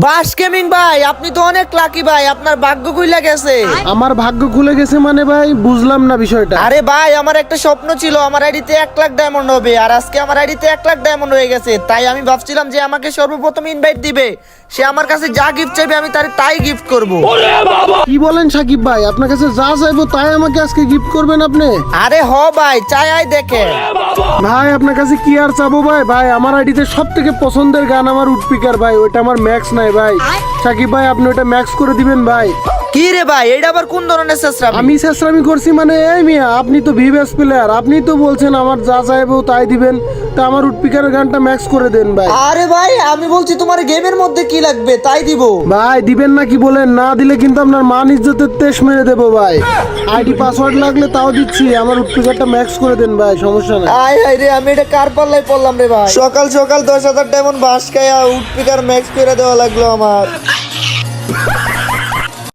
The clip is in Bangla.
বাস গেমিং ভাই, আপনি তো অনেক লাকি ভাই, আপনার ভাগ্য খুলে গেছে। আমার ভাগ্য খুলে গেছে মানে ভাই, বুঝলাম না বিষয়টা। আরে ভাই, আমার একটা স্বপ্ন ছিল আমার আইডিতে 1 লাখ ডায়মন্ড হবে, আর আজকে আমার আইডিতে 1 লাখ ডায়মন্ড হয়ে গেছে। তাই আমি ভাবছিলাম যে আমাকে সর্বপ্রথম ইনভাইট দিবে, সে আমার কাছে যা গিফট চাইবে আমি তার তাই গিফট করব। কি বলেন সাকিব ভাই, আপনার কাছে যা চাইবো তাই আমাকে আজকে গিফট করবেন আপনি? আরে হ ভাই, চাই আই দেখে। ভাই আপনার কাছে কি আর চাবো ভাই? ভাই আমার আইডিতে সব থেকে পছন্দের গান আমার উডপিকার ভাই, ওইটা আমার ম্যাক্স নাই ভাই। সাকিব ভাই আপনি ওটা ম্যাক্স করে দিবেন ভাই। কি রে ভাই, এটা আবার কোন ধরনের চেষ্টা? আমি চেষ্টামি করছি মানে, এই মিয়া আপনি তো ভিভএস প্লেয়ার, আপনি তো বলছেন আমার যা চাইবো তাই দিবেন, তা আমার উডপিকারের গানটা ম্যাক্স করে দেন ভাই। আরে ভাই, আমি বলছি তোমার গেমের মধ্যে কি লাগবে তাই দিব। ভাই দিবেন না কি বলেন? না দিলে কিন্তু আপনার মান ইজ্জতের তেশ মেরে দেবো ভাই। আইডি পাসওয়ার্ড লাগলে তাও দিচ্ছি, আমার উডপিকারটা ম্যাক্স করে দেন ভাই, সমস্যা নাই। আয় হায় রে, আমি এটা কার পাল্লায় পড়লাম রে ভাই। সকাল সকাল 10,000 ডায়মন্ড বাস খায়া উডপিকার ম্যাক্স করে দেওয়া লাগলো আমার।